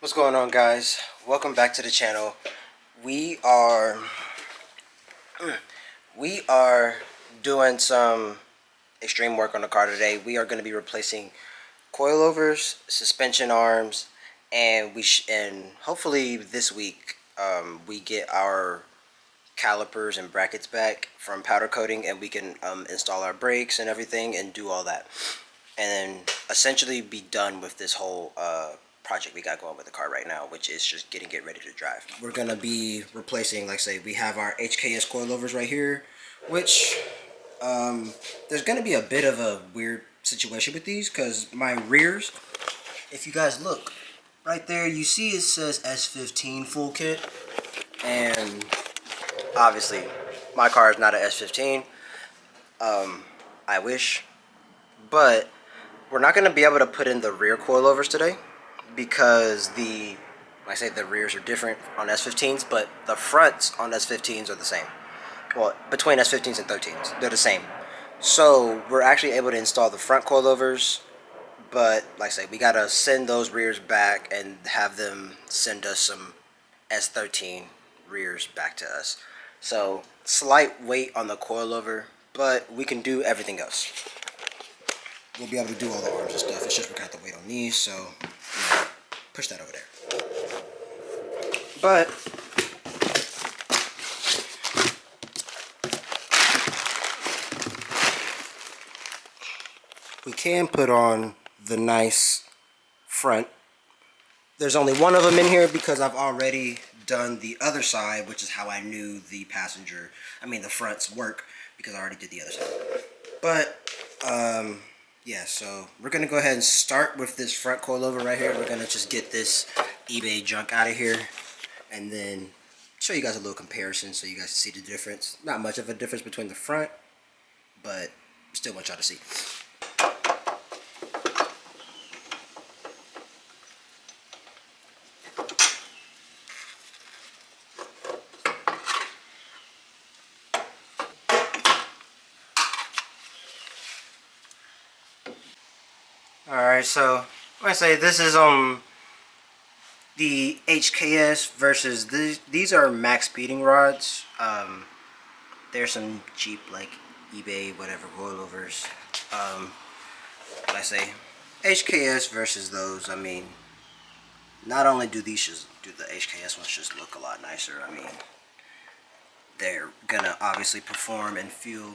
What's going on, guys? Welcome back to the channel. We are we are doing some extreme work on the car today. We are going to be replacing coilovers, suspension arms, and and hopefully this week we get our calipers and brackets back from powder coating, and we can install our brakes and everything and do all that, and then essentially be done with this whole project we got going with the car right now, which is just getting it ready to drive. We're gonna be replacing, like say, we have our HKS coilovers right here, which there's gonna be a bit of a weird situation with these because my rears, if you guys look right there, you see it says S15 full kit, and obviously my car is not a S15. I wish, but we're not going to be able to put in the rear coilovers today because like I say, the rears are different on S15s, but the fronts on S15s are the same. Well, between S15s and 13s, they're the same. So we're actually able to install the front coilovers, but like I say, we got to send those rears back and have them send us some S13 rears back to us. So slight weight on the coilover, but we can do everything else. We'll be able to do all the arms and stuff. It's just we got the weight on these, so push that over there. But we can put on the nice front. There's only one of them in here because I've already done the other side, which is how I knew the fronts work, because I already did the other side. But yeah, so we're gonna go ahead and start with this front coilover right here. We're gonna just get this eBay junk out of here and then show you guys a little comparison so you guys see the difference. Not much of a difference between the front, but still want y'all to see. Alright, so like I say, this is the HKS versus these are max speeding rods. There's some cheap like eBay whatever coilovers. Like I say, HKS versus those. I mean, not only do the HKS ones just look a lot nicer, I mean, they're gonna obviously perform and feel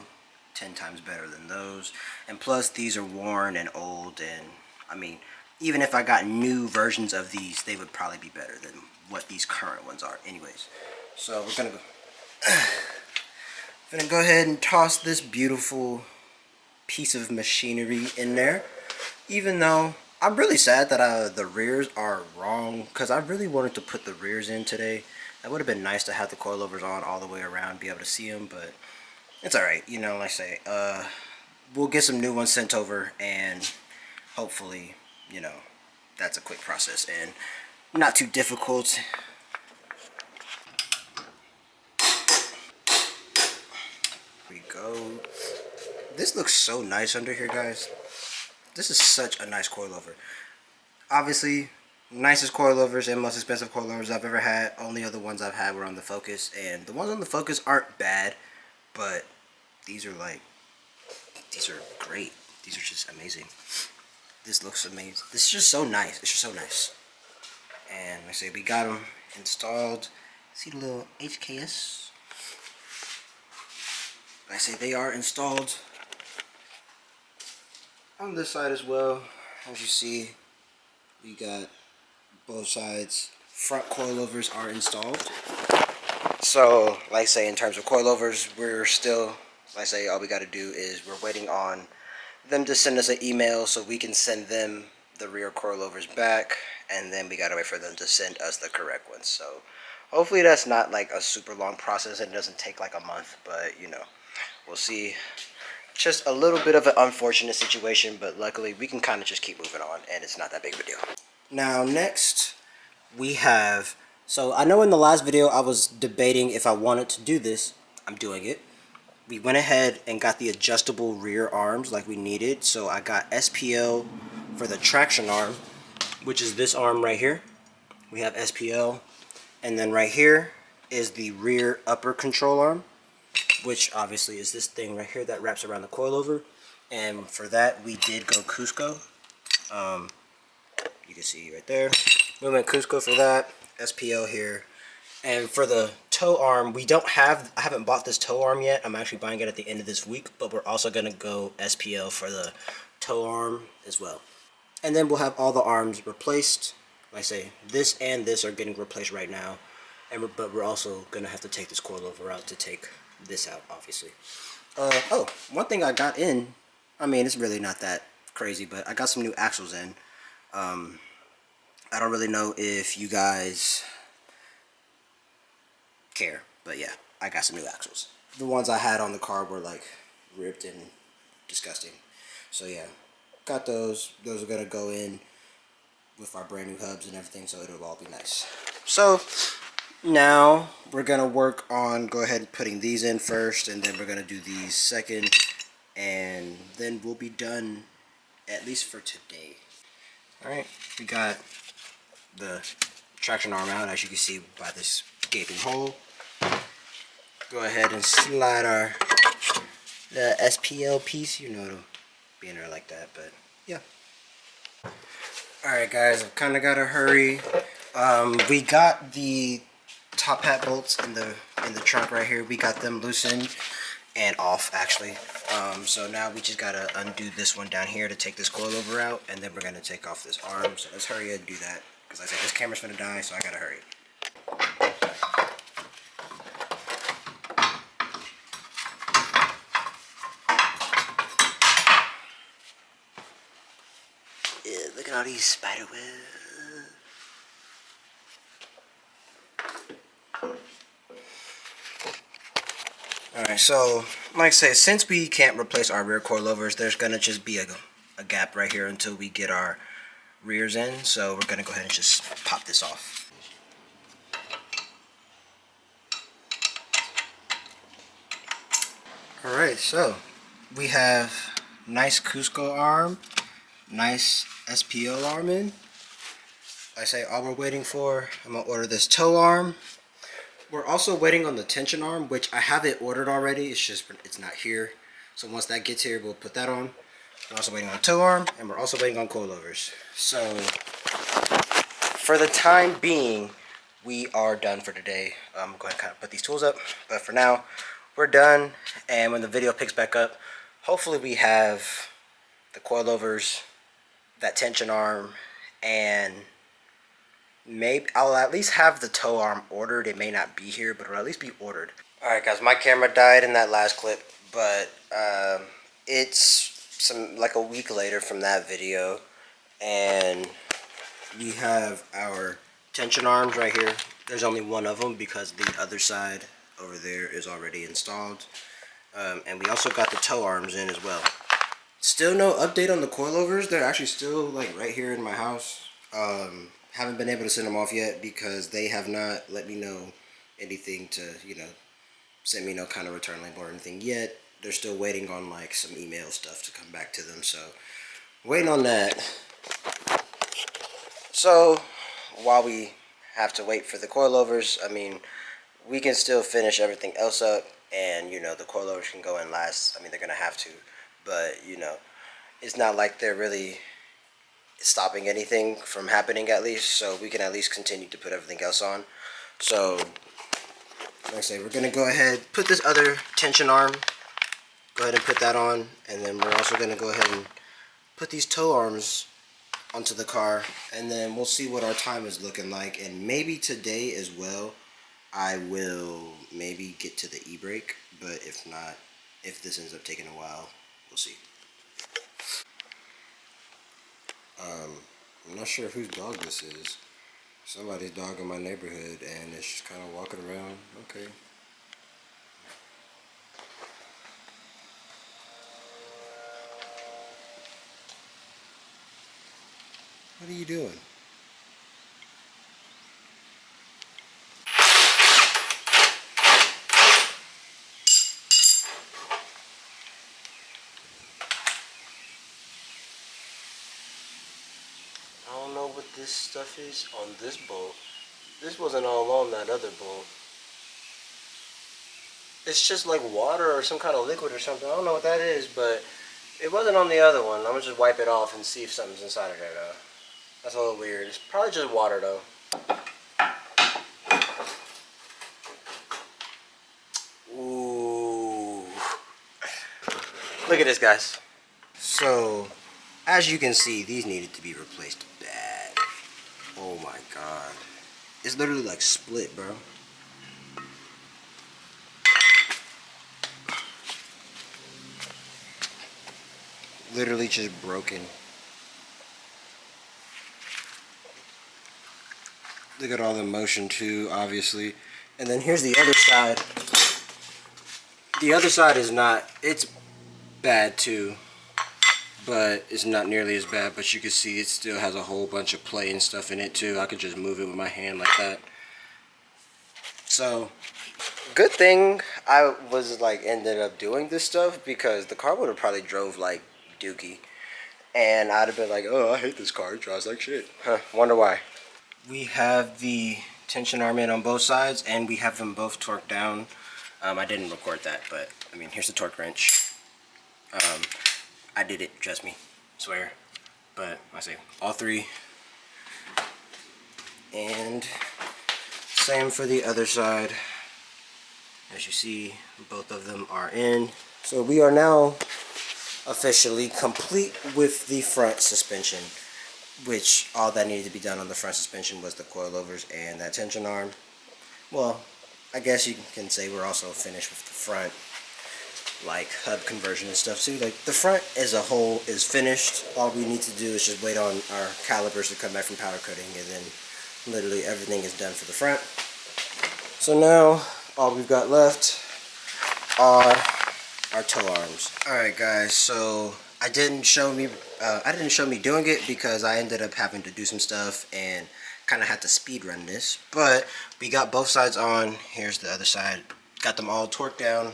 10 times better than those, and plus these are worn and old, and I mean, even if I got new versions of these, they would probably be better than what these current ones are anyways. So we're gonna go ahead and toss this beautiful piece of machinery in there, even though I'm really sad that the rears are wrong, because I really wanted to put the rears in today. That would have been nice to have the coilovers on all the way around, be able to see them, but it's alright, you know, like I say, we'll get some new ones sent over, and hopefully, you know, that's a quick process and not too difficult. Here we go. This looks so nice under here, guys. This is such a nice coilover. Obviously, nicest coilovers and most expensive coilovers I've ever had. Only other ones I've had were on the Focus, and the ones on the Focus aren't bad, but these are great. These are just amazing. This looks amazing. This is just so nice. It's just so nice. And like I say, we got them installed. See the little HKS? Like I say, they are installed on this side as well. As you see, we got both sides. Front coilovers are installed. So, like I say, in terms of coilovers, we're still, like I say, all we got to do is we're waiting on them to send us an email so we can send them the rear coilovers back, and then we got to wait for them to send us the correct ones. So, hopefully that's not like a super long process and it doesn't take like a month, but you know, we'll see. Just a little bit of an unfortunate situation, but luckily we can kind of just keep moving on and it's not that big of a deal. Now next we have, so I know in the last video I was debating if I wanted to do this. I'm doing it. We went ahead and got the adjustable rear arms like we needed. So I got SPL for the traction arm, which is this arm right here. we have SPL, and then right here is the rear upper control arm, which obviously is this thing right here that wraps around the coilover. And for that, we did go Cusco. You can see right there. We went Cusco for that. SPL here. And for the toe arm, I haven't bought this toe arm yet. I'm actually buying it at the end of this week, but we're also going to go SPL for the toe arm as well. And then we'll have all the arms replaced. Like I say, this and this are getting replaced right now. But we're also going to have to take this coilover out to take this out, obviously. Oh, one thing I got in, I mean, it's really not that crazy, but I got some new axles in. I don't really know if you guys care, but yeah, I got some new axles. The ones I had on the car were like ripped and disgusting. So yeah, got those. Those are gonna go in with our brand new hubs and everything, so it'll all be nice. So now we're gonna work on go ahead and putting these in first, and then we're gonna do these second, and then we'll be done at least for today. All right, we got the traction arm out, as you can see by this gaping hole. Go ahead and slide the SPL piece. You know it'll be in there like that, but yeah. Alright guys, I've kind of got to hurry. We got the top hat bolts in the trunk right here. We got them loosened and off actually. So now we just got to undo this one down here to take this coilover out, and then we're going to take off this arm. So let's hurry and do that, because I said this camera's going to die, so I got to hurry. Look at all these spider webs. Alright, so like I say, since we can't replace our rear coilovers, there's gonna just be a gap right here until we get our rears in. So we're gonna go ahead and just pop this off. Alright, so we have nice Cusco arm, nice SPL arm in. Like I say, all we're waiting for, I'm gonna order this toe arm. We're also waiting on the tension arm, which I have it ordered already. It's just it's not here. So once that gets here, we'll put that on. We're also waiting on a toe arm, and we're also waiting on coilovers. So for the time being, we are done for today. I'm going to kind of put these tools up, but for now, we're done. And when the video picks back up, hopefully we have the coilovers, that tension arm, and maybe I'll at least have the toe arm ordered. It may not be here, but it'll at least be ordered. Alright guys, my camera died in that last clip, but it's like a week later from that video, and we have our tension arms right here. There's only one of them because the other side over there is already installed, and we also got the toe arms in as well. Still no update on the coilovers. They're actually still like right here in my house. Haven't been able to send them off yet because they have not let me know anything to, send me no kind of return label or anything yet. They're still waiting on like some email stuff to come back to them, so waiting on that. So while we have to wait for the coilovers, I mean, we can still finish everything else up, and the coilovers can go in last. I mean, they're gonna have to, but it's not like they're really stopping anything from happening, at least, so we can at least continue to put everything else on. So like I say, we're gonna go ahead, put this other tension arm, go ahead and put that on, and then we're also gonna go ahead and put these toe arms onto the car, and then we'll see what our time is looking like. And maybe today as well I will maybe get to the e-brake, but if not, if this ends up taking a while, we'll see. I'm not sure whose dog this is. Somebody's dog in my neighborhood, and it's just kind of walking around. Okay. What are you doing? I don't know what this this stuff is on this bolt. This wasn't all on that other bolt. It's just like water or some kind of liquid or something. I don't know what that is, but it wasn't on the other one. I'm gonna just wipe it off and see if something's inside of there though. That's a little weird. It's probably just water though. Ooh. Look at this, guys. So, as you can see, these needed to be replaced bad. Oh my god. It's literally like split, bro. Literally just broken. Look at all the motion too, obviously. And then here's the other side. The other side is not, it's bad too, but it's not nearly as bad. But you can see it still has a whole bunch of play and stuff in it too. I could just move it with my hand like that. So, good thing I was like ended up doing this stuff, because the car would have probably drove like dookie. And I'd have been like, oh, I hate this car. It drives like shit. Huh, wonder why. We have the tension arm in on both sides, and we have them both torqued down. I didn't record that, but I mean, here's the torque wrench. I did it, trust me, swear. But I say all three. And same for the other side. As you see, both of them are in. So we are now officially complete with the front suspension, which all that needed to be done on the front suspension was the coilovers and that tension arm. Well, I guess you can say we're also finished with the front, like hub conversion and stuff too. Like the front as a whole is finished. All we need to do is just wait on our calipers to come back from powder coating, and then literally everything is done for the front. So now all we've got left are our toe arms. Alright guys, so I didn't show me doing it because I ended up having to do some stuff and kind of had to speed run this. But we got both sides on. Here's the other side. Got them all torqued down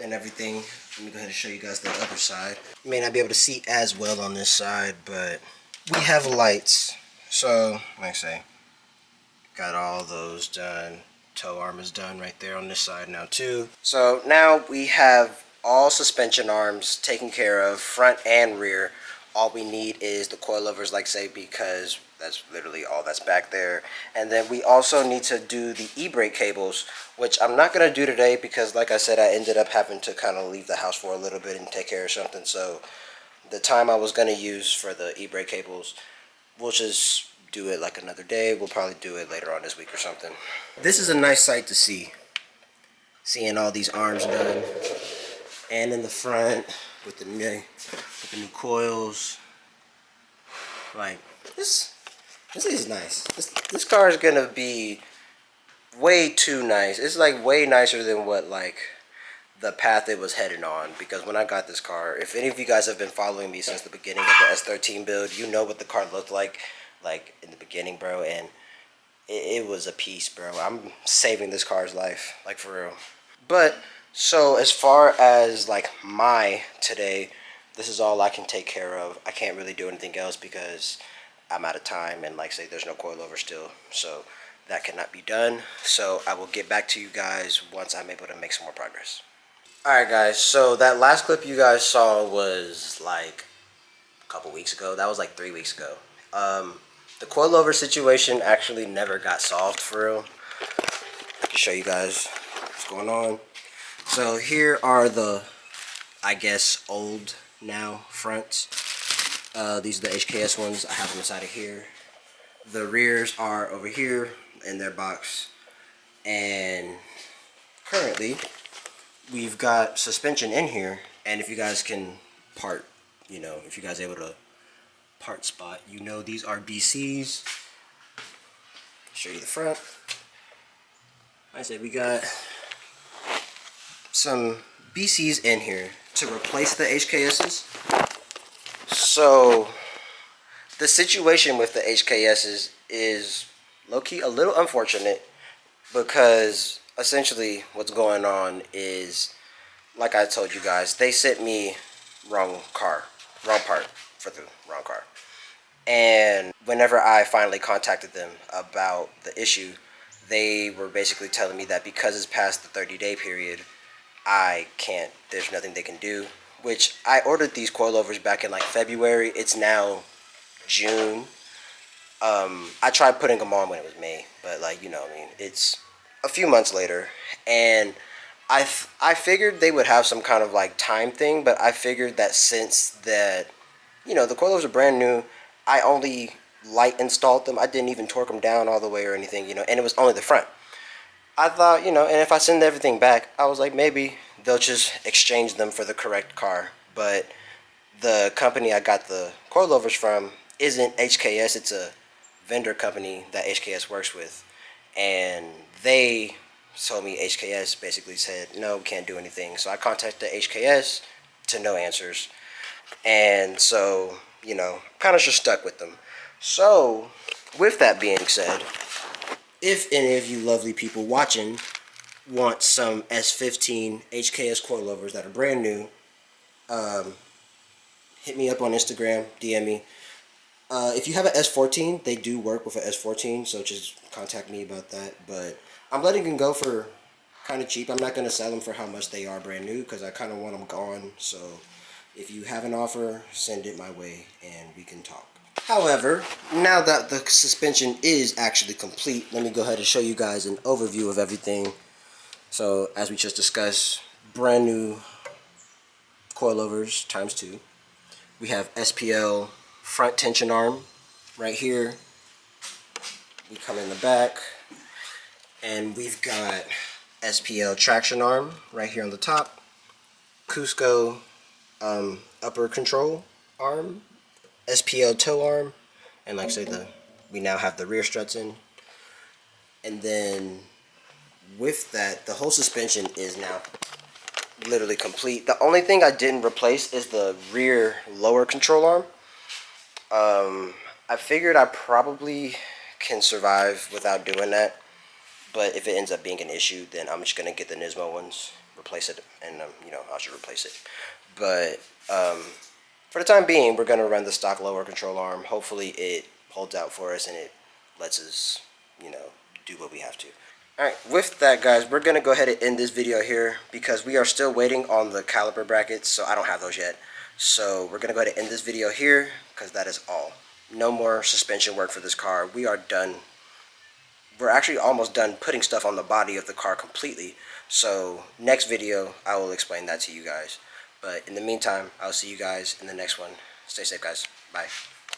and everything. Let me go ahead and show you guys the other side. You may not be able to see as well on this side, but we have lights. So, like I say, got all those done. Toe arm is done right there on this side now too. So now we have all suspension arms taken care of, front and rear. All we need is the coilovers, like say, because that's literally all that's back there. And then we also need to do the e-brake cables, which I'm not going to do today because, like I said, I ended up having to kind of leave the house for a little bit and take care of something. So the time I was going to use for the e-brake cables, we'll just do it like another day. We'll probably do it later on this week or something. This is a nice sight to see. Seeing all these arms done. And in the front with the new coils. Like, this is nice. This car is gonna be way too nice. It's like way nicer than what like the path it was headed on. Because when I got this car, if any of you guys have been following me since the beginning of the S13 build, you know what the car looked like in the beginning, bro. And it was a piece, bro. I'm saving this car's life, like for real. But so as far as like my today, this is all I can take care of. I can't really do anything else because I'm out of time, and like say there's no coilover still, so that cannot be done. So I will get back to you guys once I'm able to make some more progress. Alright guys, so that last clip you guys saw was like a couple weeks ago. That was like 3 weeks ago. The coilover situation actually never got solved for real. I can show you guys what's going on. So here are the, I guess, old now fronts. These are the HKS ones. I have them inside of here. The rears are over here in their box. And currently, we've got suspension in here. And if you guys can part, if you guys are able to part spot, these are BCs. Show you the front. Like I said, we got some BCs in here to replace the HKSs. So the situation with the HKSs is low-key a little unfortunate, because essentially what's going on is, like I told you guys, they sent me wrong part for the wrong car. And whenever I finally contacted them about the issue, they were basically telling me that because it's past the 30-day period, I can't, there's nothing they can do. Which I ordered these coilovers back in like February. It's now June. I tried putting them on when it was May, but like, you know, I mean, it's a few months later, and I figured they would have some kind of like time thing, but I figured that since that, you know, the coilovers are brand new, I only light installed them. I didn't even torque them down all the way or anything, you know, and it was only the front. I thought, you know, and if I send everything back, I was like, maybe they'll just exchange them for the correct car. But the company I got the coilovers from isn't HKS. It's a vendor company that HKS works with. And they told me HKS basically said, no, we can't do anything. So I contacted HKS to no answers. And so, you know, kind of just stuck with them. So, with that being said, if any of you lovely people watching want some S15 HKS coilovers that are brand new, hit me up on Instagram, DM me. If you have an S14, they do work with an S14, so just contact me about that. But I'm letting them go for kind of cheap. I'm not going to sell them for how much they are brand new because I kind of want them gone. So if you have an offer, send it my way and we can talk. However, now that the suspension is actually complete, let me go ahead and show you guys an overview of everything. So as we just discussed, brand new coilovers times 2. We have SPL front tension arm right here. We come in the back and we've got SPL traction arm right here on the top. Cusco upper control arm, SPL toe arm, and like I said, we now have the rear struts in. And then with that, the whole suspension is now literally complete. The only thing I didn't replace is the rear lower control arm. I figured I probably can survive without doing that, but if it ends up being an issue, then I'm just gonna get the Nismo ones, replace it, and you know, I should replace it. But for the time being, we're gonna run the stock lower control arm. Hopefully, it holds out for us and it lets us, you know, do what we have to. Alright, with that guys, we're going to go ahead and end this video here because we are still waiting on the caliper brackets, so I don't have those yet. So we're going to go ahead and end this video here because that is all. No more suspension work for this car. We are done. We're actually almost done putting stuff on the body of the car completely. So next video, I will explain that to you guys. But in the meantime, I'll see you guys in the next one. Stay safe guys. Bye.